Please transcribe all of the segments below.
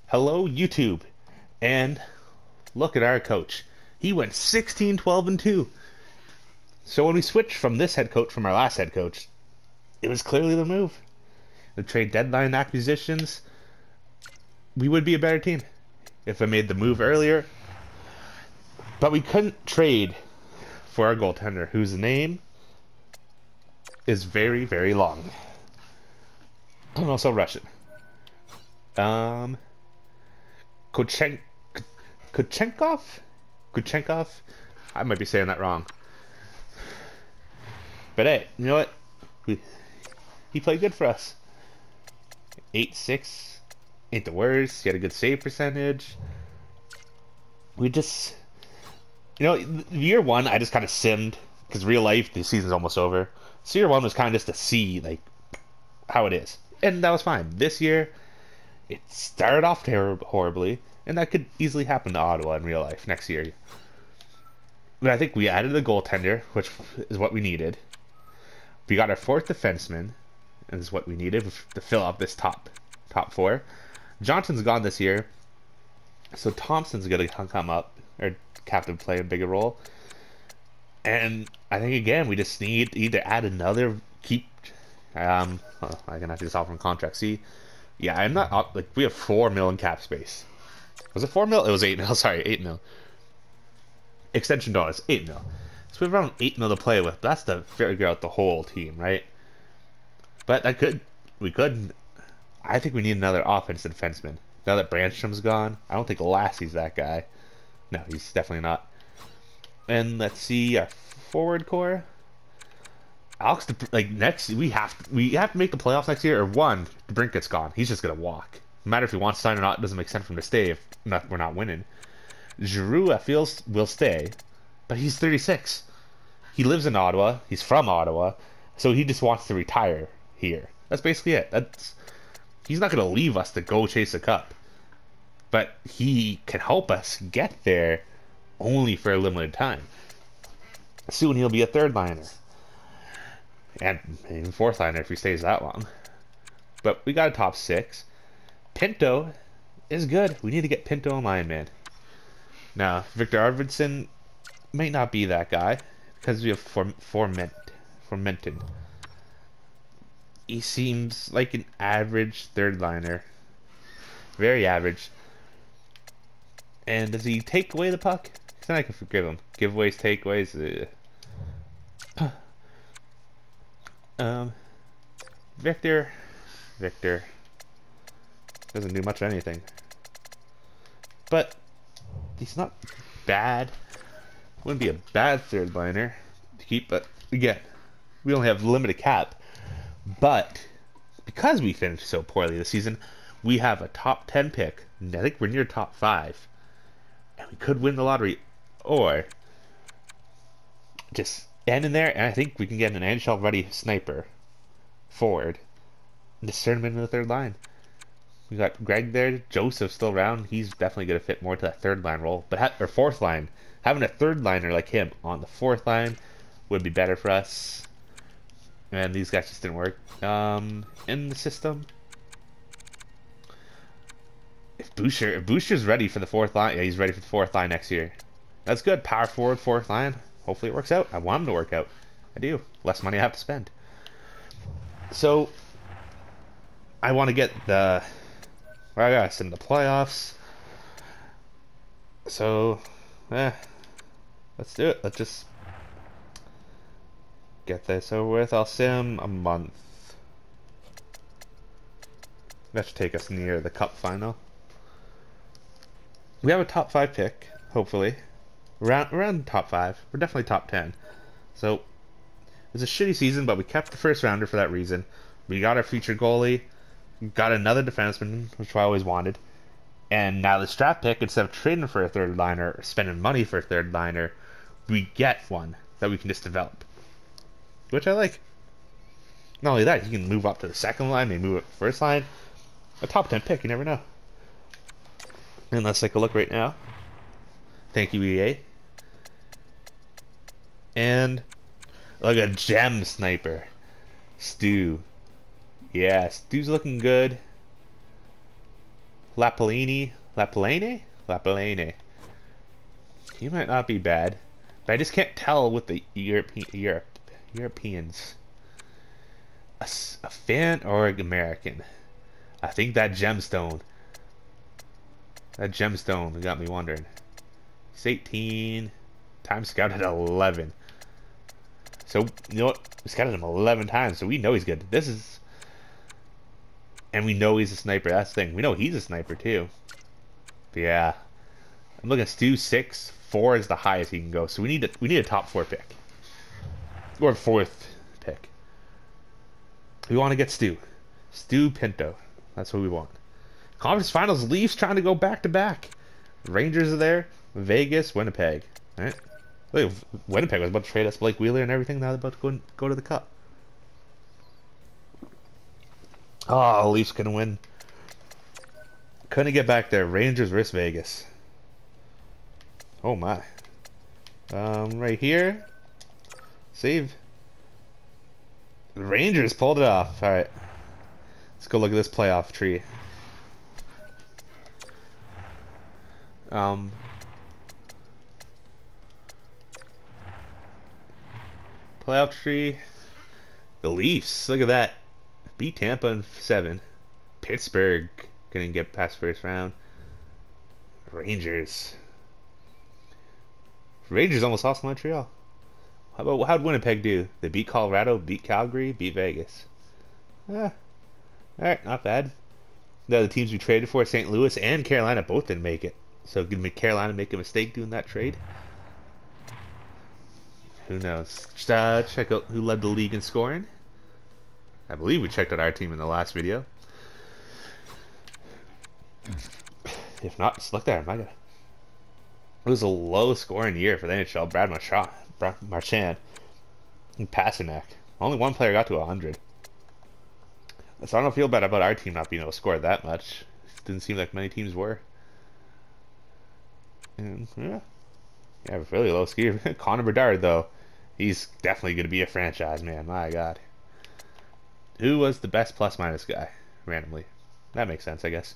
Hello, YouTube. And look at our coach. He went 16, 12, and 2. So when we switched from this head coach from our last head coach, it was clearly the move. The trade deadline acquisitions, we would be a better team if I made the move earlier. But we couldn't trade for our goaltender, whose name is very, very long. And also Russian. Kochen Kochenkov? Kochenkov? I might be saying that wrong. But hey, you know what? He played good for us. 8-6. Ain't the worst. He had a good save percentage. We just... year one, I just kind of simmed. Because real life, the season's almost over. So year one was kind of just to see, like, how it is. And that was fine. This year, it started off horribly. And that could easily happen to Ottawa in real life next year. But I think we added a goaltender, which is what we needed. We got our fourth defenseman, and is what we needed to fill up this top four. Johnson's gone this year, so Thompson's gonna come up, or captain play a bigger role. And I think again we just need to either add another I'm gonna have to just offer him contract. See, yeah, I'm not up, like we have 4 mil in cap space. Was it 4 mil? It was 8 mil. Sorry, 8 mil. Extension bonus, 8 mil. So we have around 8 mil to play with. That's to figure out the whole team, right? But we could. I think we need another offensive defenseman. Now that Brandstrom's gone, I don't think Lassie's that guy. No, he's definitely not. And let's see our forward core. Alex, like next, we have to make the playoffs next year. Or one, DeBrincat's gone. He's just gonna walk. No matter if he wants to sign or not, it doesn't make sense for him to stay if we're not winning. Giroux, I feel, will stay, but he's 36. He lives in Ottawa. He's from Ottawa, so he just wants to retire here. That's basically it. He's not going to leave us to go chase a cup, but he can help us get there only for a limited time. Soon he'll be a third liner, and even fourth liner if he stays that long. But we got a top 6. Pinto is good. We need to get Pinto in line, man. Now, Victor Arvidsson might not be that guy because we have Formenton. He seems like an average third liner. Very average. And does he take away the puck? Then I can forgive him. Giveaways, takeaways. Victor doesn't do much of anything. But he's not bad. Wouldn't be a bad third liner to keep, but again, we only have limited cap. But because we finished so poorly this season, we have a top 10 pick. I think we're near top 5. And we could win the lottery. Or just end in there, and I think we can get an NHL ready sniper forward and just turn him into the third line. We got Greg there. Joseph's still around. He's definitely going to fit more to that third line role. But or fourth line. Having a third liner like him on the fourth line would be better for us. And these guys just didn't work. In the system. If Boucher's ready for the fourth line, yeah, he's ready for the fourth line next year. That's good. Power forward, fourth line. Hopefully it works out. I want him to work out. I do. Less money I have to spend. So I want to get the... I gotta send the playoffs. So, let's do it. Let's just get this over with. I'll sim a month. That should take us near the cup final. We have a top 5 pick, hopefully. Around top 5. We're definitely top 10. So, it was a shitty season, but we kept the first rounder for that reason. We got our future goalie. Got another defenseman, which I always wanted. And now this draft pick, instead of trading for a third liner or spending money for a third liner, we get one that we can just develop. Which I like. Not only that, he can move up to the second line, maybe move up to the first line. A top 10 pick, you never know. And let's take a look right now. Thank you, EA. And like a gem sniper. Stu. Yeah, Stu's looking good. Lapellini. He might not be bad, but I just can't tell with the Europeans. A fan or an American? I think that gemstone. That gemstone got me wondering. He's 18. Time scouted 11. So, you know what? We scouted him 11 times, so we know he's good. This is... And we know he's a sniper. That's the thing. We know he's a sniper, too. But yeah. I'm looking at Stu 6. 4 is the highest he can go. So we need a top 4 pick. Or 4th pick. We want to get Stu. Stu Pinto. That's what we want. Conference Finals, Leafs trying to go back-to-back. Rangers are there. Vegas, Winnipeg. All right. Look, Winnipeg was about to trade us Blake Wheeler and everything. Now they're about to go to the Cup. Oh, Leafs couldn't win. Couldn't get back there. Rangers versus Vegas. Oh my. Right here. Save. The Rangers pulled it off. All right. Let's go look at this playoff tree. Playoff tree. The Leafs. Look at that. Beat Tampa in 7. Pittsburgh couldn't get past first round. Rangers. Rangers almost lost Montreal. How'd Winnipeg do? They beat Colorado, beat Calgary, beat Vegas. Alright, not bad. The other teams we traded for, St. Louis and Carolina, both didn't make it. So did Carolina make a mistake doing that trade? Who knows? Just check out who led the league in scoring. I believe we checked out our team in the last video. If not, just look there. My God. It was a low scoring year for the NHL. Brad Marchand and Pasternak. Only one player got to 100. So I don't feel bad about our team not being able to score that much. Didn't seem like many teams were. And yeah, really low skier. Connor Bedard though, he's definitely going to be a franchise man. My God. Who was the best plus-minus guy? Randomly. That makes sense, I guess.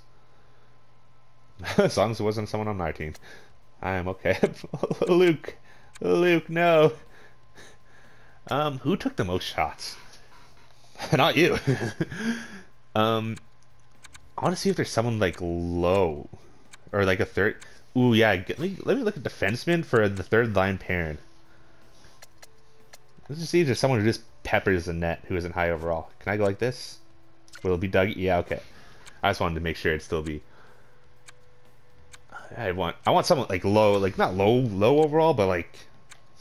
As long as it wasn't someone on our team. I am okay. Luke, no. Who took the most shots? Not you. I want to see if there's someone like low. Or like a third. Ooh, yeah. Let me look at defenseman for the third line pairing. Let's just see if there's someone who just peppers the net who isn't high overall. Can I go like this? Will it be Doug? Yeah, okay. I just wanted to make sure it'd still be. I want someone like low, like not low overall, but like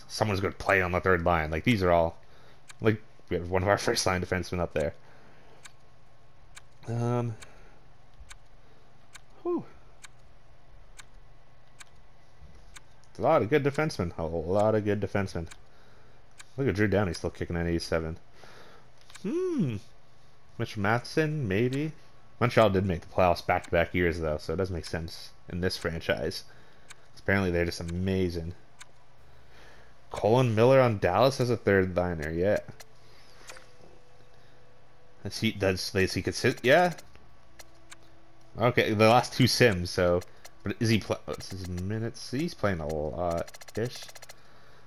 someone's going to play on the third line. Like these are all, like we have one of our first line defensemen up there. Whew. A lot of good defensemen. A lot of good defensemen. Look at Drew Downey still kicking at 87. Mitch Matheson, maybe. Montreal did make the playoffs back-to-back years, though, so it does make sense in this franchise. Apparently, they're just amazing. Colin Miller on Dallas as a third liner, yeah. Does he consider? Yeah. Okay, the last 2 sims. So, but is he? What's his minutes? He's playing a lot-ish.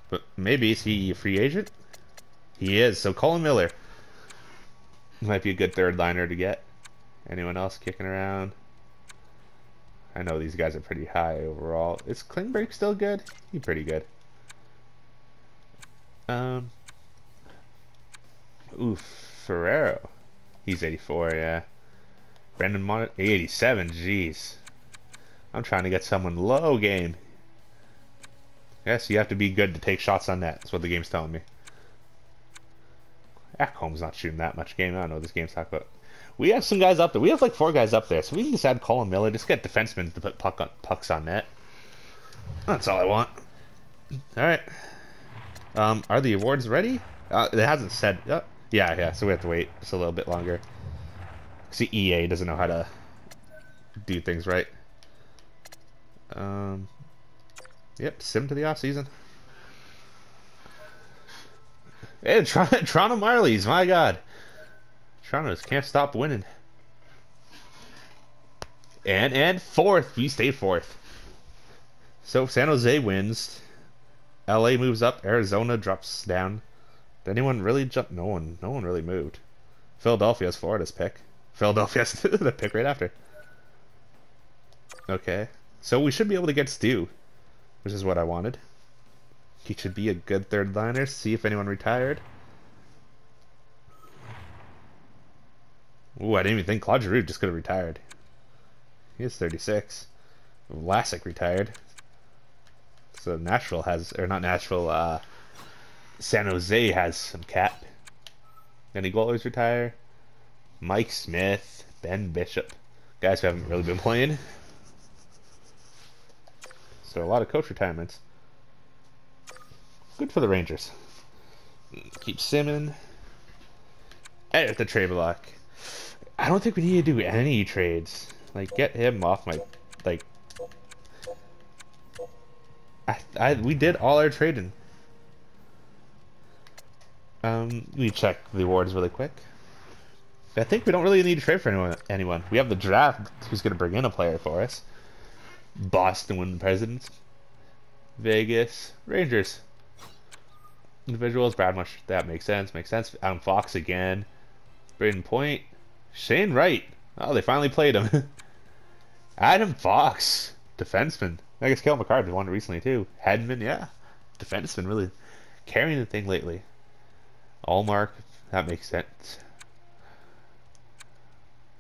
But maybe is he a free agent? He is. So Colin Miller might be a good third liner to get. Anyone else kicking around? I know these guys are pretty high overall. Is Klingberg still good? He's pretty good. Ferrero. He's 84, yeah. Brandon Mont 87, jeez. I'm trying to get someone low game. Yes, you have to be good to take shots on net. That's what the game's telling me. Ekholm's not shooting that much game. I don't know what this game's talking about. We have some guys up there. We have like 4 guys up there. So we can just add Colin Miller. Just get defensemen to put pucks on net. That's all I want. Alright. Are the awards ready? It hasn't said... yeah, so we have to wait just a little bit longer. See, EA doesn't know how to do things right. Yep, sim to the off season. Hey, Toronto Marlies, my God. Toronto just can't stop winning. And fourth. We stayed fourth. So San Jose wins. LA moves up. Arizona drops down. Did anyone really jump? No one. No one really moved. Philadelphia's Florida's pick. Philadelphia's the pick right after. Okay. So we should be able to get Stu, which is what I wanted. He should be a good third liner. See if anyone retired. Ooh, I didn't even think Claude Giroux just could have retired. He is 36. Vlasic retired. So Nashville has, or not Nashville, San Jose has some cap. Any goalies retire? Mike Smith, Ben Bishop. Guys who haven't really been playing. So a lot of coach retirements. Good for the Rangers. Keep simming. Edit the trade block. I don't think we need to do any trades. Like, get him off my, like... we did all our trading. We check the awards really quick. I think we don't really need to trade for anyone. We have the draft, who's going to bring in a player for us. Boston win the Presidents. Vegas, Rangers. Individuals, Brad Mush. That makes sense. Makes sense. Adam Fox again. Braden Point. Shane Wright. Oh, they finally played him. Adam Fox. Defenseman. I guess Cale McCarthy won recently too. Hedman, yeah. Defenseman really carrying the thing lately. Allmark. That makes sense.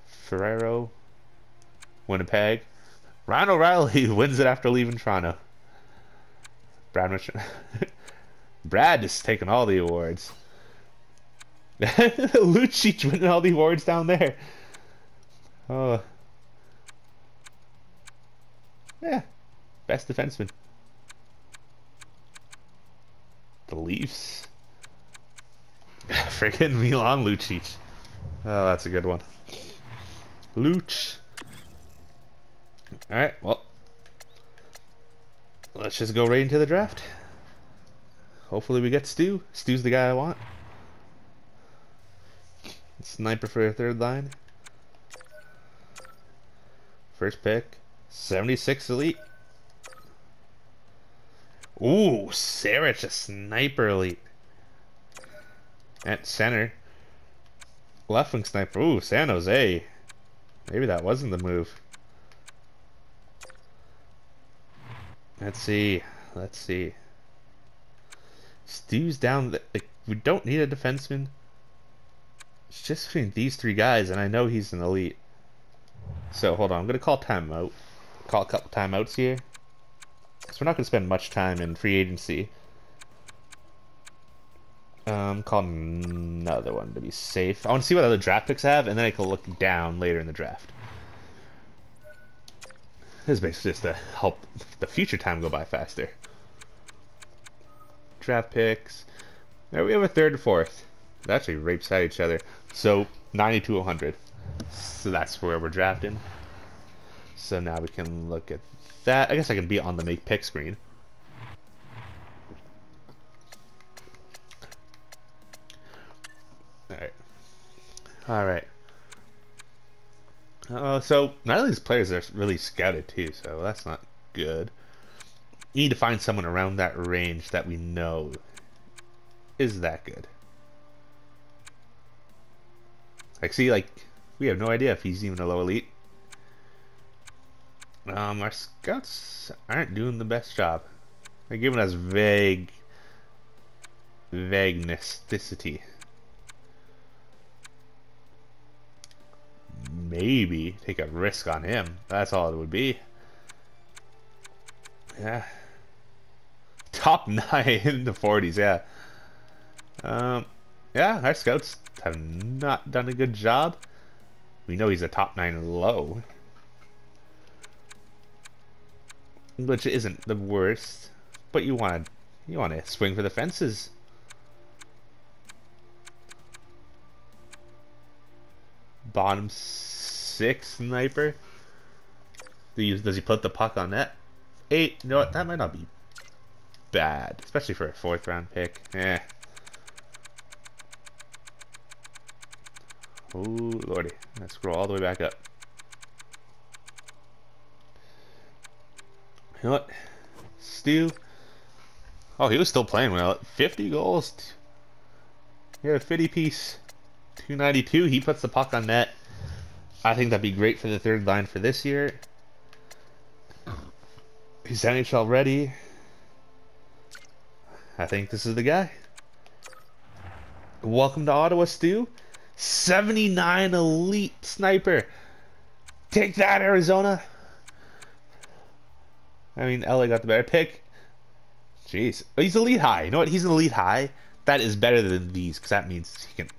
Ferrero. Winnipeg. Ryan O'Reilly wins it after leaving Toronto. Brad Mush. Brad is taking all the awards. Lucic winning all the awards down there. Oh. Yeah. Best defenseman. The Leafs. Freaking Milan Lucic. Oh, that's a good one. Luch. Alright, well. Let's just go right into the draft. Hopefully we get Stu. Stu's the guy I want. Sniper for a third line. First pick. 76 elite. Ooh, Sarich, a sniper elite. At center. Left wing sniper. Ooh, San Jose. Maybe that wasn't the move. Let's see. Let's see. Stu's down. Like, we don't need a defenseman. It's just between these three guys, and I know he's an elite. So, hold on. I'm going to call timeout. Call a couple timeouts here. Because we're not going to spend much time in free agency. Call another one to be safe. I want to see what other draft picks have, and then I can look down later in the draft. This is basically just to help the future time go by faster. Draft picks. There we have a third and fourth. They actually right beside each other. So 90 to 100. So that's where we're drafting. So now we can look at that. I guess I can be on the make pick screen. Alright. Alright. So none of these players are really scouted too, so that's not good. You need to find someone around that range that we know is that good. Like, see, like, we have no idea if he's even a low elite. Our scouts aren't doing the best job. They're giving us vaguenesticity. Maybe take a risk on him. That's all it would be. Yeah. Top 9 in the 40s, yeah. Yeah, our scouts have not done a good job. We know he's a top 9 low. Which isn't the worst. But you want to swing for the fences. Bottom 6 sniper. Does he put the puck on net? 8. You know what? That might not be bad, especially for a 4th round pick. Eh. Oh lordy, let's scroll all the way back up. You know what? Stu. Oh, he was still playing well. 50 goals. Yeah, a 50 piece. 292. He puts the puck on net. I think that'd be great for the third line for this year. He's NHL ready. I think this is the guy. Welcome to Ottawa, Stu. 79 elite sniper. Take that, Arizona. I mean, LA got the better pick. Jeez. Oh, he's elite high. You know what? He's an elite high. That is better than these, because that means he can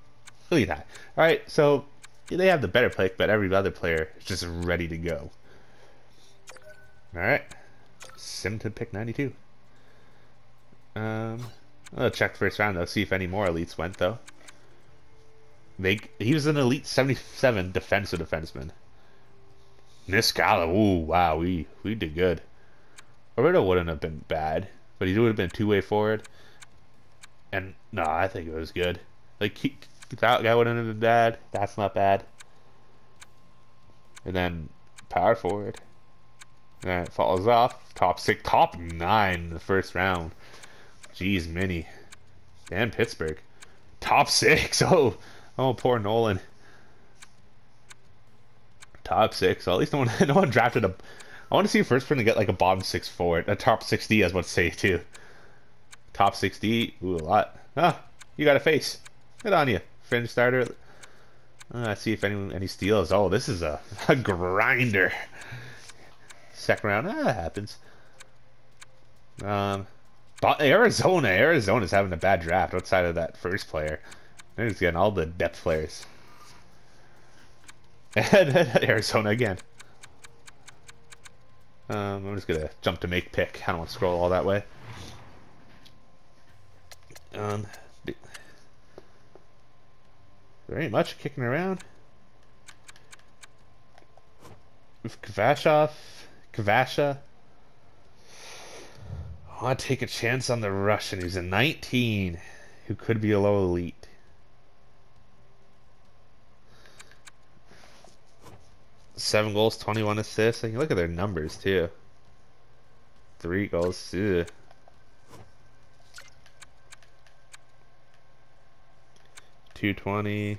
elite high. Alright, so they have the better pick, but every other player is just ready to go. Alright. Sim to pick 92. I'll check the first round, though, see if any more elites went, though. He was an elite 77 defensive defenseman. Niskala, ooh, wow, we did good. Roberto wouldn't have been bad, but he would have been two-way forward. And, no, I think it was good. Like, that guy wouldn't have been bad. That's not bad. And then, power forward. And then it falls off. Top 6, top 9 in the first round. Jeez, mini. And Pittsburgh. Top 6. Oh, poor Nolan. Top 6. Well, at least no one drafted a. I want to see a first person to get like a bottom 6 forward. A top 60, I was about to say too. Top 60. Ooh, a lot. Ah, you got a face. Good on you. Fringe starter. Let's see if any steals. Oh, this is a grinder. Second round. That happens. But Arizona's having a bad draft outside of that first player. They're just getting all the depth players. And Arizona again. I'm just gonna jump to make pick. I don't want to scroll all that way. There ain't much kicking around. With Kvasha. I want to take a chance on the Russian. He's a 19 who could be a low elite. Seven goals, 21 assists. I can look at their numbers too. 3 goals. Ugh. .220.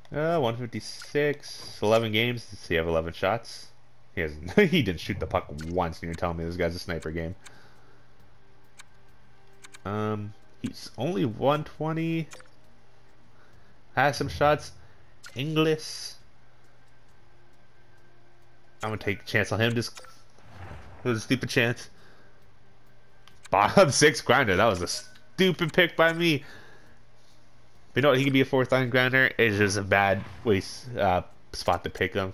156. 11 games. Does he have 11 shots? He hasn't. He didn't shoot the puck once, and you're telling me this guy's a sniper game. He's only 120. Has some shots. Inglis. I'm gonna take a chance on him. Just it was a stupid chance. Bottom 6 grinder. That was a stupid pick by me. But you know what? He could be a 4th line grinder. It's just a bad spot to pick him.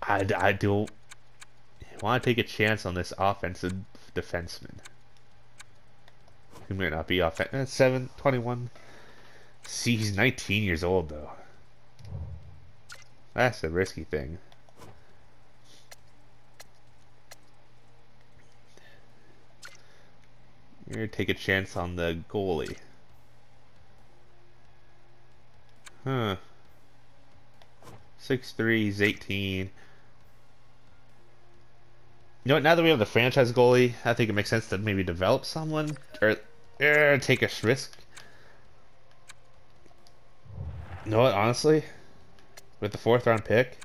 I do want to take a chance on this offensive defenseman. He might not be offensive. 7-21. See, he's 19 years old though. That's a risky thing. You're gonna take a chance on the goalie. Huh. 6'3", he's 18. You know what, now that we have the franchise goalie, I think it makes sense to maybe develop someone or take a risk. You know what, honestly, with the 4th round pick,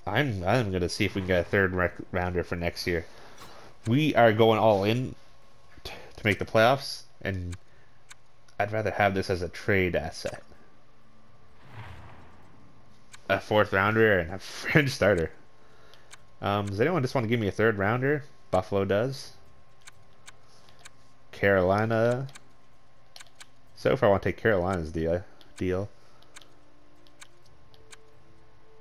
I'm gonna see if we can get a 3rd rounder for next year. We are going all in to make the playoffs, and I'd rather have this as a trade asset. A 4th rounder and a fringe starter. Does anyone just want to give me a 3rd rounder? Buffalo does. Carolina. So far, I want to take Carolina's deal.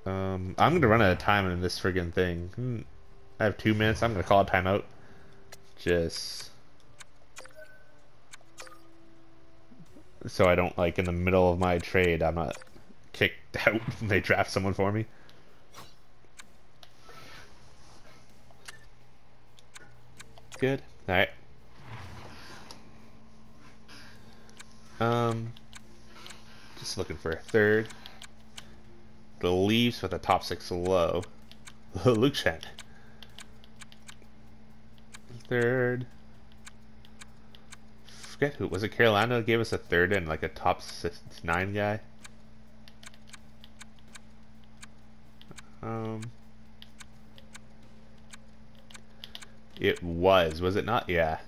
I'm going to run out of time in this friggin' thing. I have 2 minutes. I'm going to call a timeout. Just so I don't, like, in the middle of my trade, I'm not kicked out and they draft someone for me. Good. Alright. Just looking for a 3rd. the Leafs with a top 6 low. Luke Shen. Third. Forget who was it. Carolina gave us a third and like a top 9 guy. It was it not? Yeah.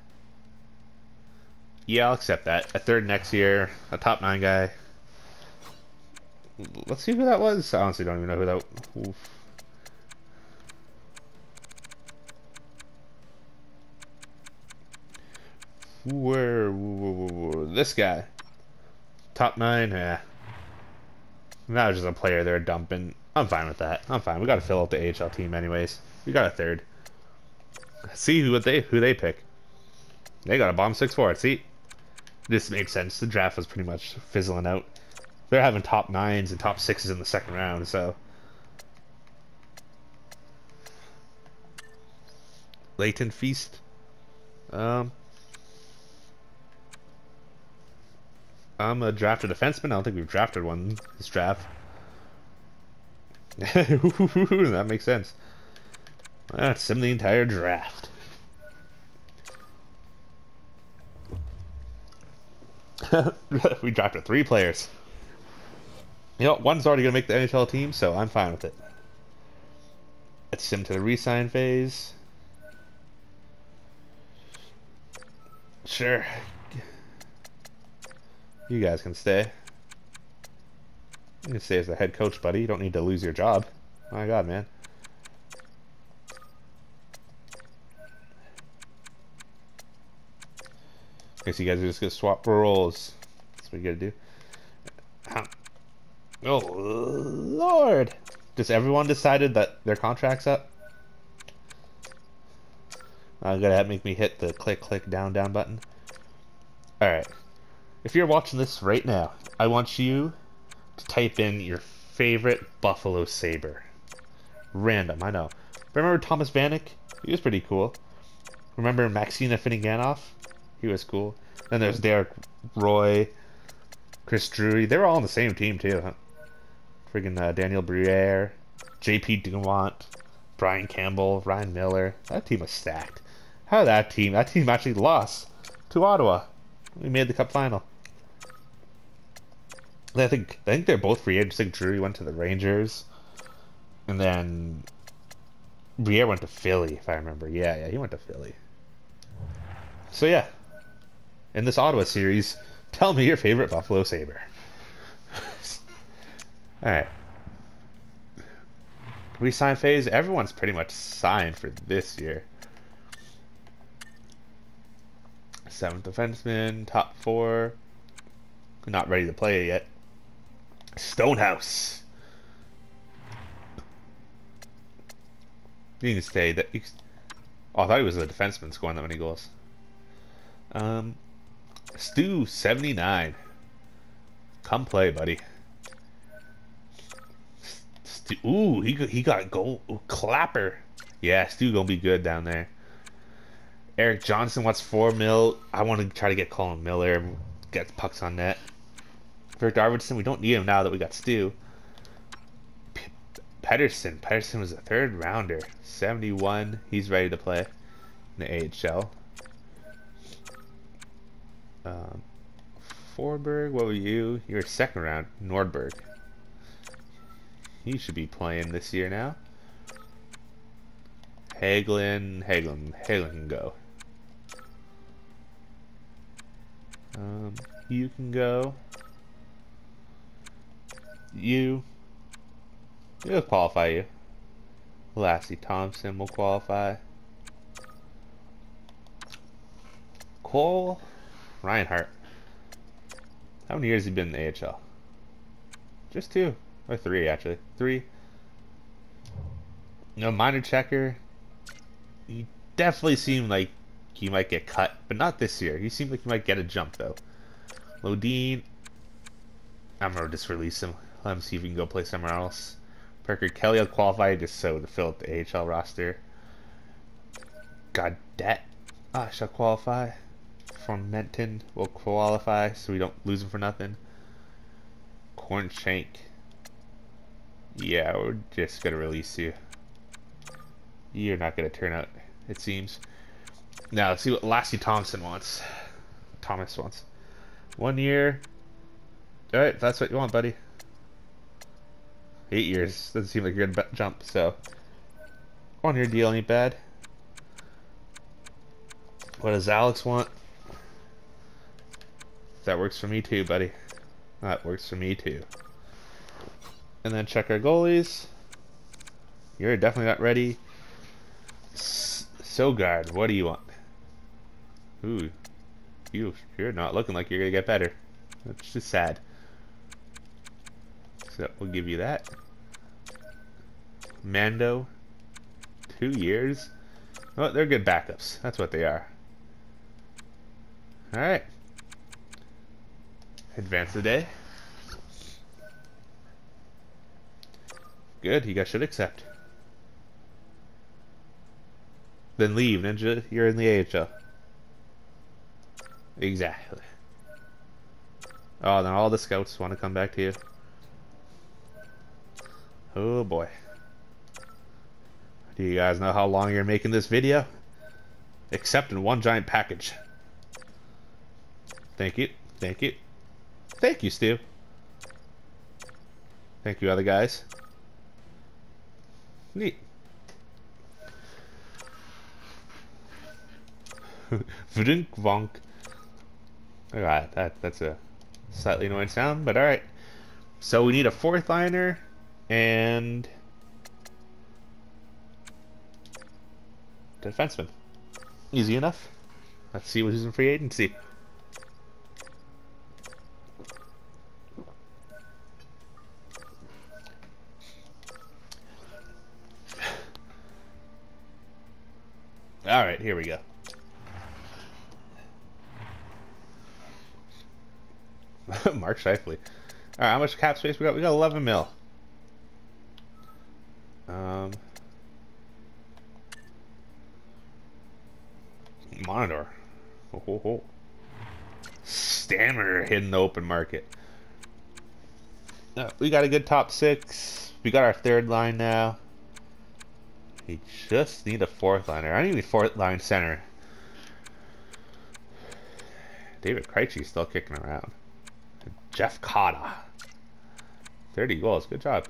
Yeah, I'll accept that. A third next year, a top 9 guy. Let's see who that was. I honestly don't even know who that. Oof. This guy. Top 9, yeah. That was just a player they're dumping. I'm fine with that. I'm fine. We got to fill out the AHL team anyways. We got a third. See who they pick. They got a bomb 6 forward. See, this makes sense. The draft was pretty much fizzling out. They're having top 9s and top 6s in the second round. So Leighton Feast. I'm a drafted defenseman. I don't think we've drafted one this draft. That makes sense. That's sim the entire draft. We drafted 3 players. You know, one's already gonna make the NHL team, so I'm fine with it. Let's sim to the re-sign phase. Sure. You guys can stay. You can stay as the head coach, buddy. You don't need to lose your job. My God, man. Guess you guys are just gonna swap roles. That's what you gotta do. Oh Lord! Just everyone decided that their contract's up. I'm gonna make me hit the click down button. All right. If you're watching this right now, I want you to type in your favorite Buffalo Sabre. Random, I know. Remember Thomas Vanek? He was pretty cool. Remember Maxina Finneganov? He was cool. Then there's Derek Roy, Chris Drury. They were all on the same team too. Huh? Friggin' Daniel Briere, J.P. Dumont, Brian Campbell, Ryan Miller. That team was stacked. How did that team actually lost to Ottawa? We made the Cup final. I think they're both free agents. I think Drury went to the Rangers, and then Briere went to Philly, if I remember. Yeah, he went to Philly. So yeah, in this Ottawa series, tell me your favorite Buffalo Sabre. All right. Resign phase. Everyone's pretty much signed for this year. 7th defenseman, top 4. Not ready to play yet. Stonehouse. You can stay. Oh, I thought he was a defenseman scoring that many goals. Stu 79. Come play, buddy. Ooh, he got a goal. Ooh, clapper. Yeah, Stu gonna be good down there. Eric Johnson wants 4 mil. I want to try to get Colin Miller. Get pucks on net. Victor Arvidsson, we don't need him now that we got Stu. Pedersen was a 3rd rounder. 71. He's ready to play in the AHL. Forberg, what were you? You're a 2nd round. Nordberg. He should be playing this year now. Hagelin can go. You can go. You'll qualify you. Lassie Thompson will qualify. Cole Reinhardt. How many years has he been in the AHL? Just 2. Or 3, actually. 3. No, minor checker. He definitely seemed like he might get cut, but not this year. He seemed like he might get a jump, though. Lodine. I'm going to just release him. Let him see if he can go play somewhere else. Parker Kelly will qualify just so to fill up the AHL roster. Godet shall qualify. From Menton will qualify so we don't lose him for nothing. Cornshank. Yeah, we're just gonna release you. You're not gonna turn out, it seems. Now let's see what Lassie Thomas wants. 1 year. Alright, that's what you want, buddy. 8 years. Doesn't seem like you're gonna jump, so 1 year deal ain't bad. What does Alex want? That works for me too, buddy. That works for me too. And then check our goalies. You're definitely not ready. Sogard, what do you want? Ooh, you're not looking like you're gonna get better. That's just sad. So we'll give you that. Mando, 2 years. Oh, they're good backups. That's what they are. All right. Advance the day. Good. You guys should accept. Then leave, Ninja. You're in the AHL. Exactly. Oh, then all the scouts want to come back to you. Oh boy. Do you guys know how long you're making this video? Except in one giant package. Thank you. Thank you. Thank you, Stu. Thank you, other guys. Neat. Vdink vonk. Alright, that's a slightly annoying sound, but alright. So we need a fourth liner and defenseman. Easy enough. Let's see who's in free agency. Alright, here we go. Mark Shifley. Alright, how much cap space we got? We got 11 mil. Monitor. Oh. Stammer hitting the open market. We got a good top 6. We got our third line now. We just need a fourth liner. I need a fourth line center. David Krejci's still kicking around. Jeff Cotta. 30 goals. Good job.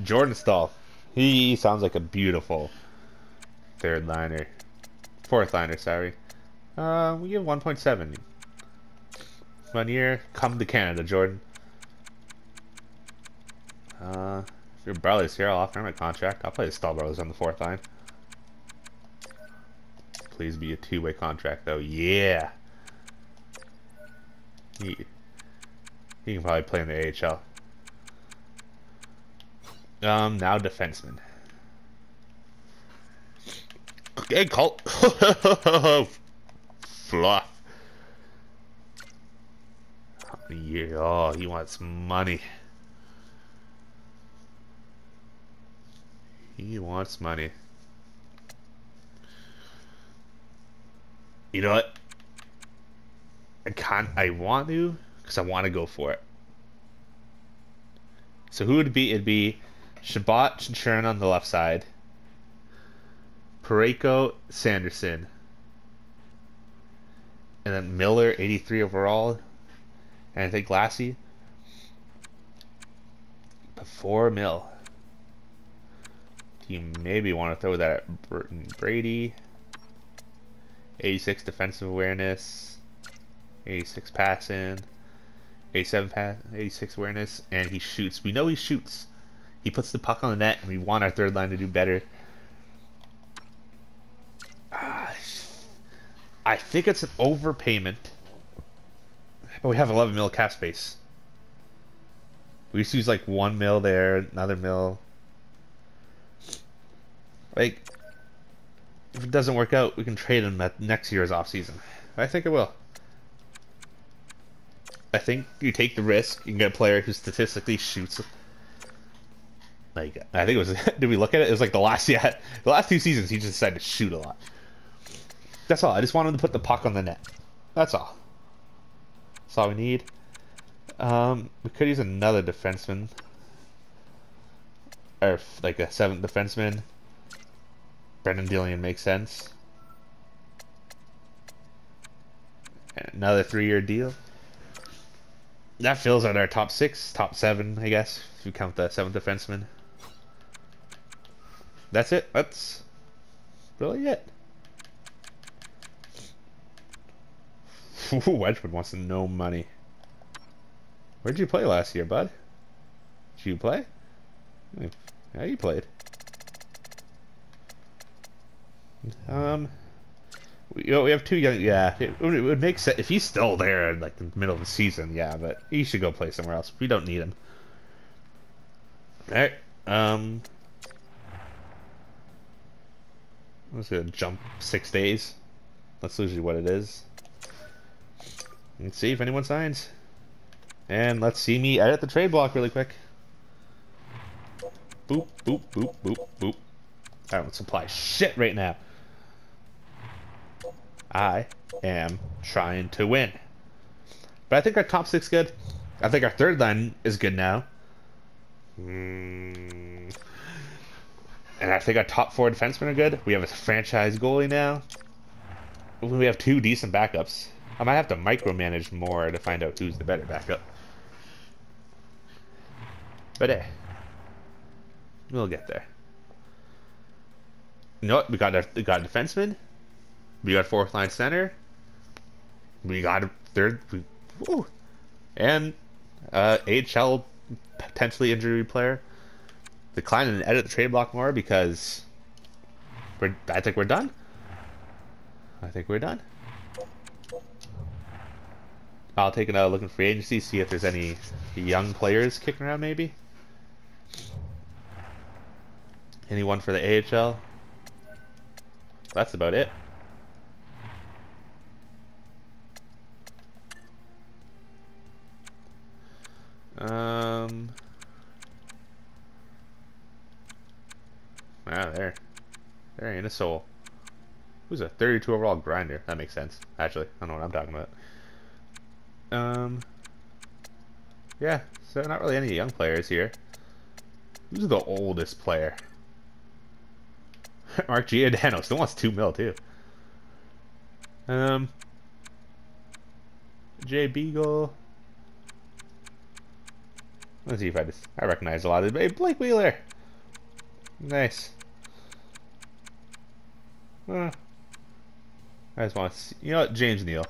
Jordan Stahl. He sounds like a beautiful third liner. Fourth liner, sorry. We give 1.7. 1 year. Come to Canada, Jordan. If your brother's here, I'll offer him a contract. I'll play the Stahl brothers on the fourth line. Please be a two-way contract, though. Yeah. He can probably play in the AHL. Now defenseman. Hey, Colt. Fluff. Yeah, oh, he wants money. He wants money. You know what? I want to, because I want to go for it. So who would it be? It'd be Shabbat Chichurin on the left side. Pareko Sanderson. And then Miller, 83 overall. And I think Lassie. Before Mill. Do you maybe want to throw that at Burton Brady? 86 defensive awareness. 86 passing. 86 awareness. And he shoots. We know he shoots. He puts the puck on the net, and we want our third line to do better. I think it's an overpayment. But we have 11 mil cap space. We just use like 1 mil there, another mil. Like, if it doesn't work out, we can trade him at next year's offseason. I think it will. I think you take the risk. You can get a player who statistically shoots. Like, I think it was. Did we look at it? It was like the last 2 seasons. He just decided to shoot a lot. That's all. I just want him to put the puck on the net. That's all. That's all we need. We could use another defenseman. Or like a 7th defenseman. Brendan Dillion makes sense. And another 3-year deal. That fills out our top 6, top 7, I guess, if you count the 7th defenseman. That's it. That's really it. Wedgwood wants no money. Where'd you play last year, bud? Did you play? Yeah, you played. We have 2 young. Yeah, it would make sense if he's still there in like the middle of the season. Yeah, but he should go play somewhere else. We don't need him. All right. Let's go jump 6 days. That's usually what it is. Let's see if anyone signs. And let's see me edit the trade block really quick. Boop, boop, boop, boop, boop. I don't supply shit right now. I am trying to win. But I think our top 6 good. I think our 3rd line is good now. And I think our top 4 defensemen are good. We have a franchise goalie now. We have 2 decent backups. I might have to micromanage more to find out who's the better backup. But hey, we'll get there. You know what? We got a defenseman. We got 4th line center. We got a 3rd. And AHL potentially injury player. Decline and edit the trade block more because I think we're done. I think we're done. I'll take another look in free agency, see if there's any young players kicking around maybe. Anyone for the AHL? That's about it. There ain't a soul. Who's a 32 overall grinder? That makes sense. Actually, I don't know what I'm talking about. Yeah, so not really any young players here. Who's the oldest player? Mark Giordano still wants $2 million too. Jay Beagle. Let's see if I recognize a lot of these. Hey, Blake Wheeler. Nice. I just want to see. You know what? James Neal.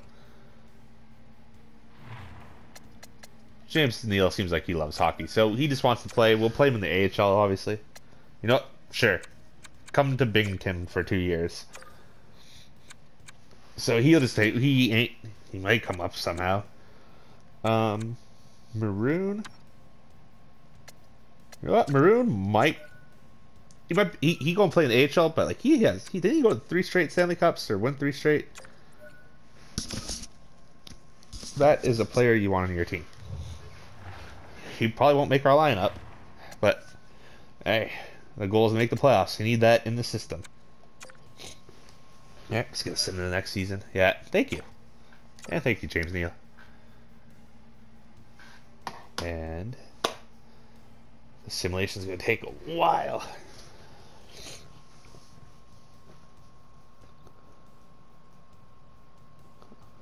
James Neal seems like he loves hockey, so he just wants to play. We'll play him in the AHL, obviously. You know what? Sure. Come to Binghamton for 2 years. So he'll just take. He might come up somehow. Maroon. You know what? Maroon might. He gonna play in the AHL, but like he didn't he go to 3 straight Stanley Cups or win 3 straight. That is a player you want on your team. He probably won't make our lineup, but hey, the goal is to make the playoffs. You need that in the system. Yeah, just gonna send him to the next season. Yeah, thank you. Yeah, thank you, James Neal. And the simulation is gonna take a while.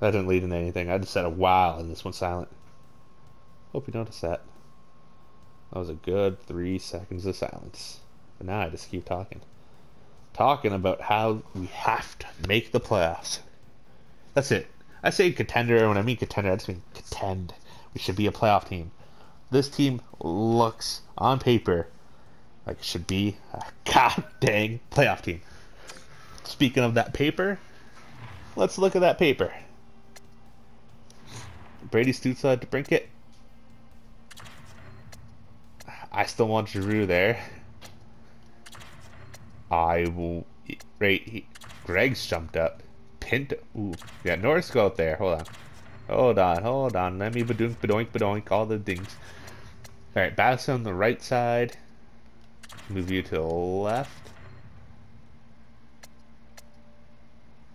That didn't lead into anything. I just said a wow and this one's silent. Hope you noticed that. That was a good 3 seconds of silence. But now I just keep talking. Talking about how we have to make the playoffs. That's it. I say contender. When I mean contender, I just mean contend. We should be a playoff team. This team looks, on paper, like it should be a god dang playoff team. Speaking of that paper, let's look at that paper. Brady Stutza to Brinkett. I still want Giroux there. I will rate. Greg's jumped up. Pinto. Ooh, yeah. Norris go out there. Hold on. Let me badoink all the dings. All right, Bass on the right side. Move you to the left.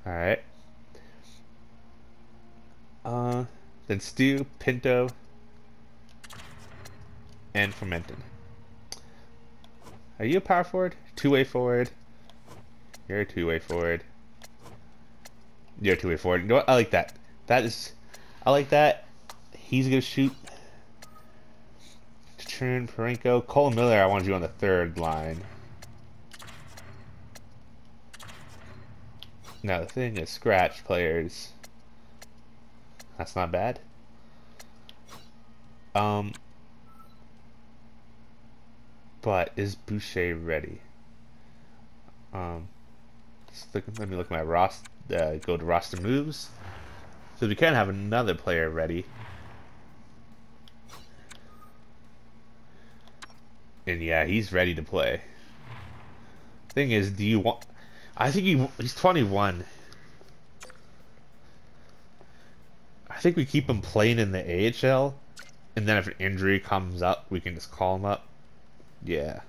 All right. Then Stu, Pinto, and Fermenton. Are you a power forward? Two-way forward. You're a two-way forward. You're a two-way forward. You know what? I like that. I like that. He's gonna shoot. Turn Parenko. Cole Miller, I want you on the third line. Now the thing is, scratch players. That's not bad. But is Boucher ready? Let me look at my roster. Go to roster moves. So we can have another player ready. And yeah, he's ready to play. Thing is, do you want? I think he's 21. I think we keep him playing in the AHL, and then if an injury comes up, we can just call him up. Yeah.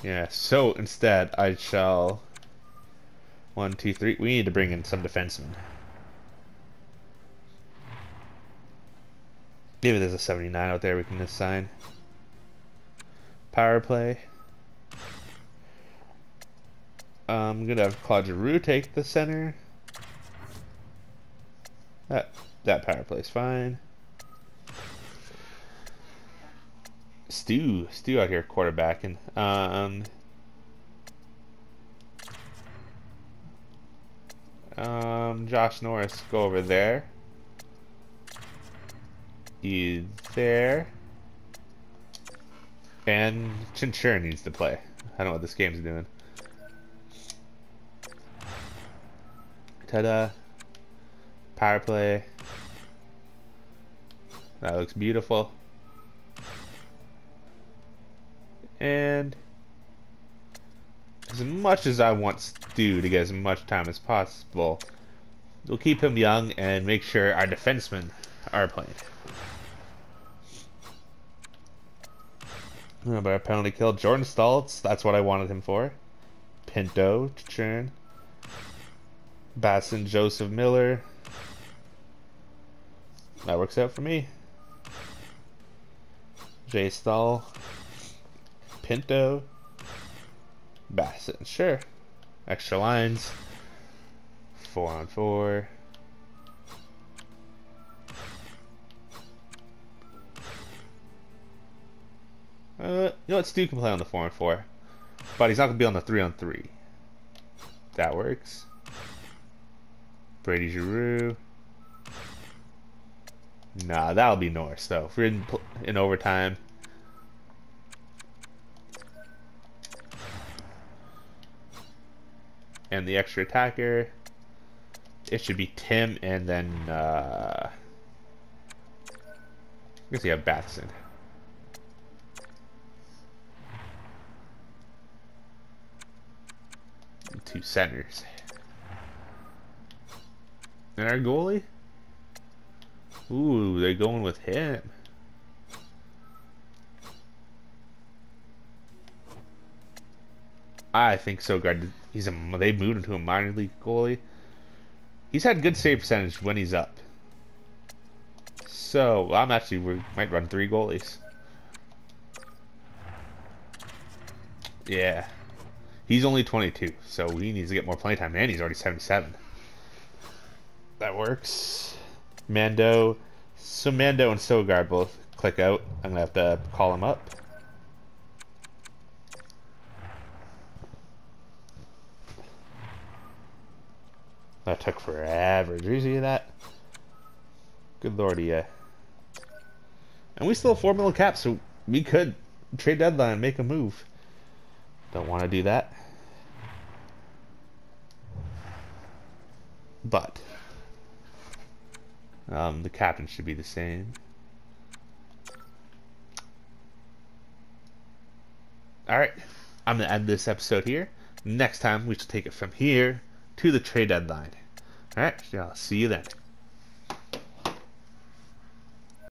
Yeah. So instead, I shall. 1, 2, 3. We need to bring in some defensemen. Maybe there's a 79 out there we can assign. Power play. I'm gonna have Claude Giroux take the center. That power play is fine. Stu out here quarterbacking. Josh Norris, go over there. He's there. And Chinchur needs to play. I don't know what this game's doing. Ta-da. Power play. That looks beautiful. And as much as I want Stu to get as much time as possible, we'll keep him young and make sure our defensemen are playing. But our penalty kill, Jordan Stoltz, that's what I wanted him for. Pinto to churn. Basson, Joseph Miller. That works out for me. Jay Stahl. Pinto. Bassett, sure. Extra lines. 4-on-4. You know what? Stu can play on the 4-on-4. But he's not going to be on the 3-on-3. That works. Brady Giroux. Nah, that'll be Norris, though. If we're in overtime. And the extra attacker, it should be Tim, and then I guess you have Batson. Two centers. And our goalie? Ooh, they're going with him. I think so. Guard. They moved him to a minor league goalie. He's had good save percentage when he's up. So we might run 3 goalies. Yeah, he's only 22, so he needs to get more playing time, and he's already 77. That works. Mando. So Mando and Sogard both click out. I'm gonna have to call him up. That took forever. Did you see that? Good lordy, yeah. And we still have 4 million cap, so we could trade deadline and make a move. Don't want to do that. But the captain should be the same. Alright, I'm going to end this episode here. Next time, we shall take it from here to the trade deadline. Alright, I'll see you then.